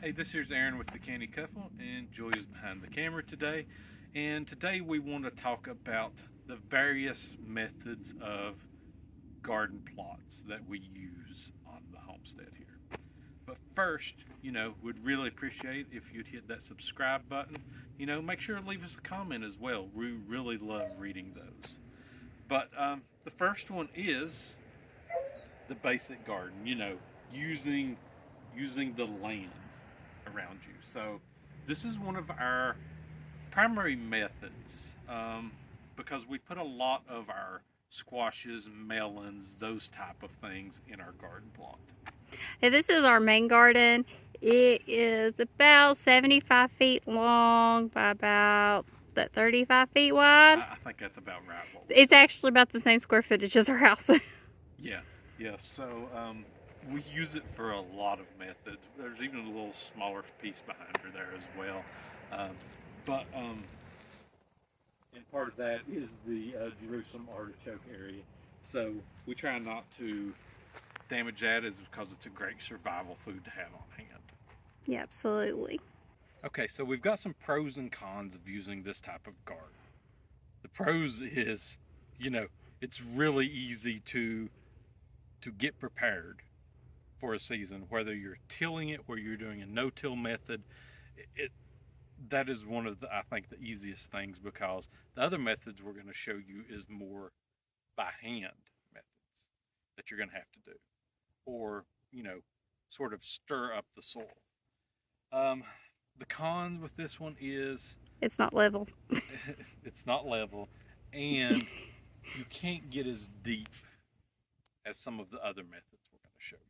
Hey, this here's Aaron with the Canny Couple, and Julia's behind the camera today. And today we want to talk about the various methods of garden plots that we use on the homestead here. But first, we'd really appreciate if you'd hit that subscribe button. Make sure to leave us a comment as well. We really love reading those. But the first one is the basic garden, using the land around you. So this is one of our primary methods because we put a lot of our squashes, melons, those type of things in our garden plot. Now, this is our main garden. It is about 75 feet long by about 35 feet wide. I think that's about right. It's actually about the same square footage as our house. Yeah. So we use it for a lot of methods. There's even a little smaller piece behind her there as well. And part of that is the Jerusalem artichoke area. So we try not to damage that, is because it's a great survival food to have on hand. Yeah, absolutely. Okay, so we've got some pros and cons of using this type of garden. The pros is, it's really easy to get prepared for a season, whether you're tilling it, whether you're doing a no-till method. That is one of the, I think, the easiest things, because the other methods we're going to show you is more by hand methods that you're going to have to do, or sort of stir up the soil. The con with this one is it's not level. It's not level, and you can't get as deep as some of the other methods we're going to show you.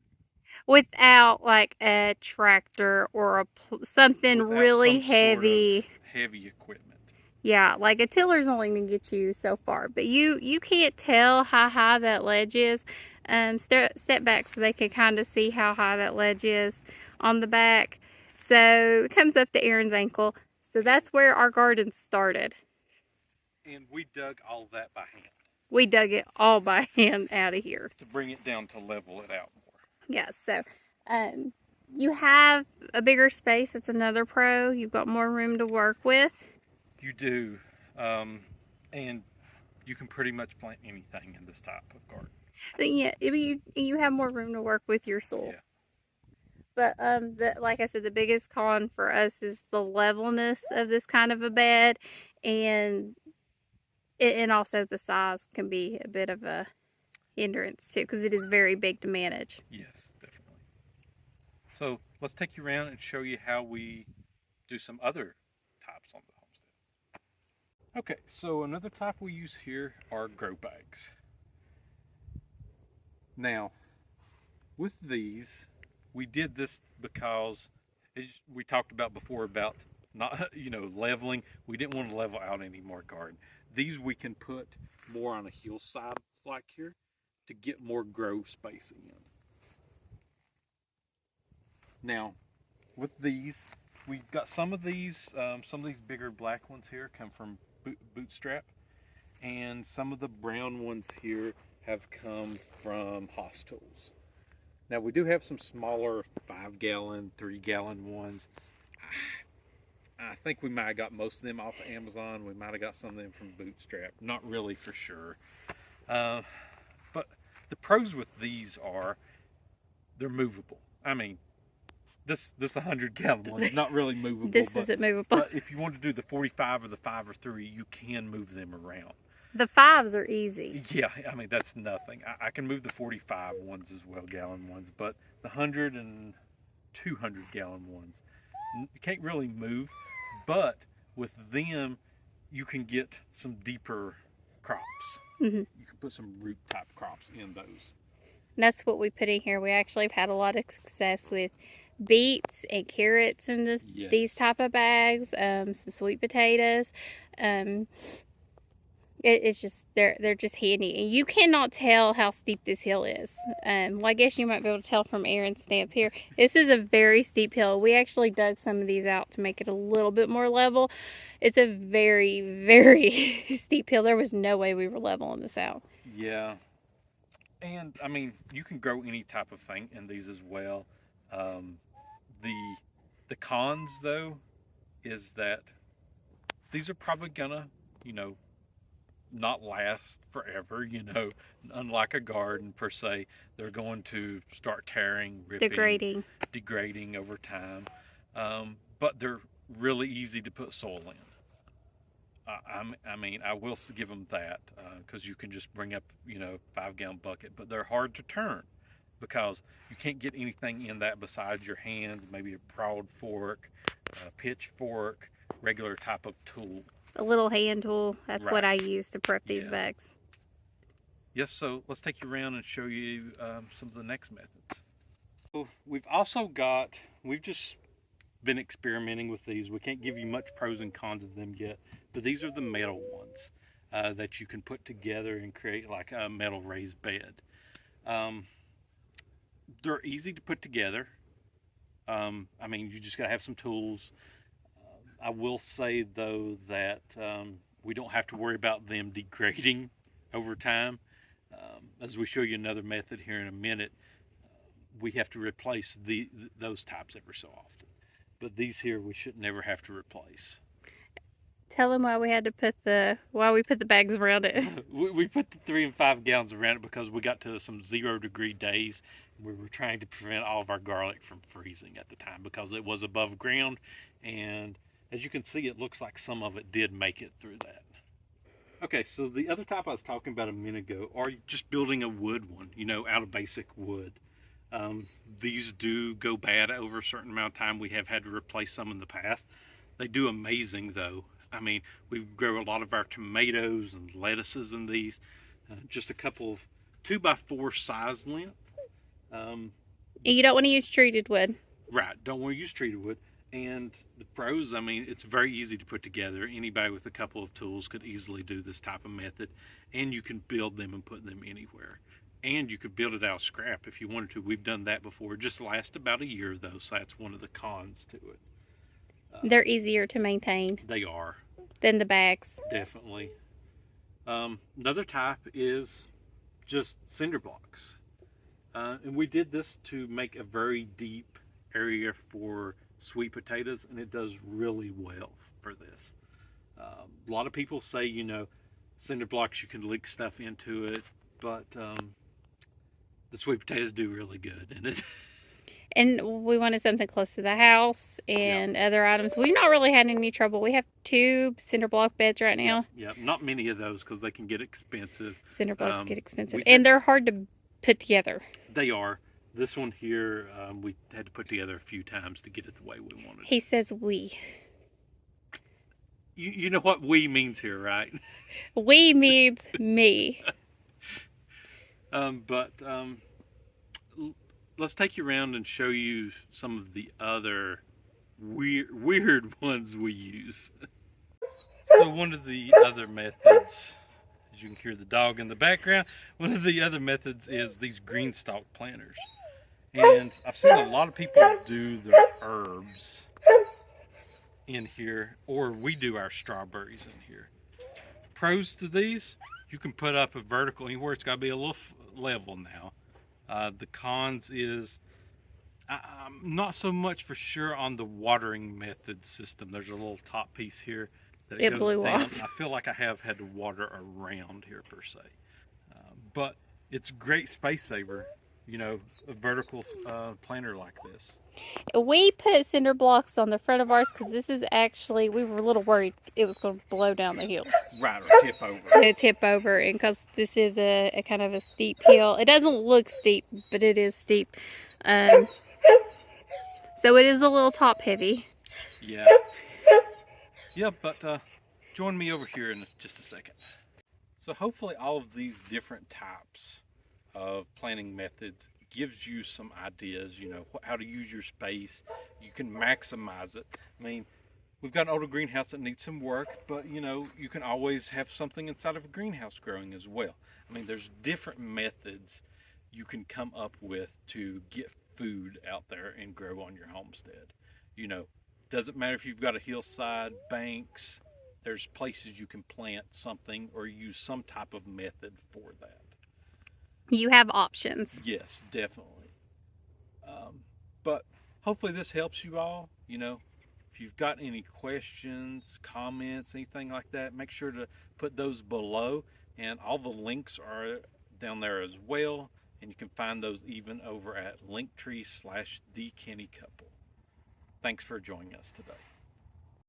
Without like a tractor or something Without really some heavy. Sort of heavy equipment. Yeah, like a tiller's only going to get you so far, but you can't tell how high that ledge is. Step back so they can kind of see how high that ledge is on the back. So it comes up to Aaron's ankle. So that's where our garden started. And we dug all that by hand. We dug it all by hand out of here. To bring it down to level it out more. Yeah, so you have a bigger space. It's another pro. You've got more room to work with. You do. And you can pretty much plant anything in this type of garden. Yeah, you have more room to work with your soil. Yeah. But like I said, the biggest con for us is the levelness of this kind of a bed, and also the size can be a bit of a hindrance too, because it is very big to manage. Yes, definitely. So let's take you around and show you how we do some other types on the homestead. Okay, so another type we use here are grow bags. Now, with these, we did this because, as we talked about before, about not leveling. We didn't want to level out any more garden. These we can put more on a hillside like here to get more grow spacing in. Now, with these, we've got some of these bigger black ones here come from bootstrap, and some of the brown ones here have come from Hoss Tools. Now, we do have some smaller 5-gallon, 3-gallon ones. I think we might have got most of them off of Amazon. We might have got some of them from Bootstrap. Not really for sure. But the pros with these are they're movable. I mean, this 100-gallon one is not really movable. This isn't movable. But if you want to do the 45 or the 5 or 3, you can move them around. The 5s are easy. Yeah, I mean, that's nothing. I can move the 45 ones as well, gallon ones, but the 100 and 200-gallon ones, you can't really move. But with them, you can get some deeper crops. Mm-hmm. You can put some root type crops in those. And that's what we put in here. We actually have had a lot of success with beets and carrots in these type of bags. Some sweet potatoes. It's just they're just handy, and you cannot tell how steep this hill is. Well, I guess you might be able to tell from Aaron's stance here. This is a very steep hill. We actually dug some of these out to make it a little bit more level. It's a very, very steep hill. There was no way we were leveling this out. Yeah, and I mean, you can grow any type of thing in these as well. The The cons, though, is that these are probably gonna, you know, not last forever, you know, unlike a garden per se. They're going to start tearing, ripping, degrading over time. But they're really easy to put soil in. I mean, I will give them that because you can just bring up, you know, 5-gallon bucket, but they're hard to turn because you can't get anything in that besides your hands, maybe a prod fork, a pitchfork, regular type of tool. A little hand tool. That's Right. what I use to prep these bags. Yes, so let's take you around and show you some of the next methods. So we've just been experimenting with these. We can't give you much pros and cons of them yet, but these are the metal ones that you can put together and create like a metal raised bed. They're easy to put together. I mean, you just gotta have some tools. I will say though that we don't have to worry about them degrading over time. As we show you another method here in a minute, we have to replace those types every so often. But these here we should never have to replace. Tell them why we put the bags around it. We put the 3 and 5 gallons around it because we got to some 0-degree days. We were trying to prevent all of our garlic from freezing at the time because it was above ground, and as you can see, it looks like some of it did make it through that. Okay, so the other type I was talking about a minute ago, are just building a wood one, you know, out of basic wood. These do go bad over a certain amount of time. We have had to replace some in the past. They do amazing though. I mean, we grow a lot of our tomatoes and lettuces in these. Just a couple of 2x4 size length. You don't want to use treated wood. Right, don't want to use treated wood. And the pros, I mean, it's very easy to put together. Anybody with a couple of tools could easily do this type of method. And you can build them and put them anywhere. And you could build it out of scrap if you wanted to. We've done that before. It just lasts about a year though, so that's one of the cons to it. They're easier to maintain. They are. Than the bags. Definitely. Another type is just cinder blocks. And we did this to make a very deep area for sweet potatoes, and it does really well for this. A lot of people say, you know, cinder blocks, you can leak stuff into it, but the sweet potatoes do really good in it. And we wanted something close to the house and other items. We've not really had any trouble. We have 2 cinder block beds right now. Yeah, not many of those because they can get expensive. Cinder blocks get expensive. And they're hard to put together. They are. This one here, we had to put together a few times to get it the way we wanted. He says we. You know what we means here, right? We means me. Let's take you around and show you some of the other weird ones we use. So one of the other methods, as you can hear the dog in the background, one of the other methods is these green stalk planters. And I've seen a lot of people do their herbs in here, or we do our strawberries in here. Pros to these, you can put up a vertical anywhere. It's got to be a little level now. The cons is I'm not so much for sure on the watering method system. There's a little top piece here that it goes blew down. off. I feel like I have had to water around here per se, but it's a great space saver. You know, a vertical planter like this. We put cinder blocks on the front of ours because this is actually, we were a little worried it was going to blow down the hill. Right, or tip over. It'd tip over, and because this is a kind of a steep hill. It doesn't look steep, but it is steep. So it is a little top heavy. Yeah. Yeah, but join me over here in just a second. So hopefully all of these different types of planting methods gives you some ideas, you know, how to use your space. You can maximize it. I mean, we've got an older greenhouse that needs some work, but you know, you can always have something inside of a greenhouse growing as well. I mean, there's different methods you can come up with to get food out there and grow on your homestead. You know, doesn't matter if you've got a hillside, banks, there's places you can plant something or use some type of method for that. You have options. Yes, definitely. But hopefully this helps you all. You know, if you've got any questions, comments, anything like that, make sure to put those below. And all the links are down there as well. And you can find those even over at linktree/the Canny Couple. Thanks for joining us today.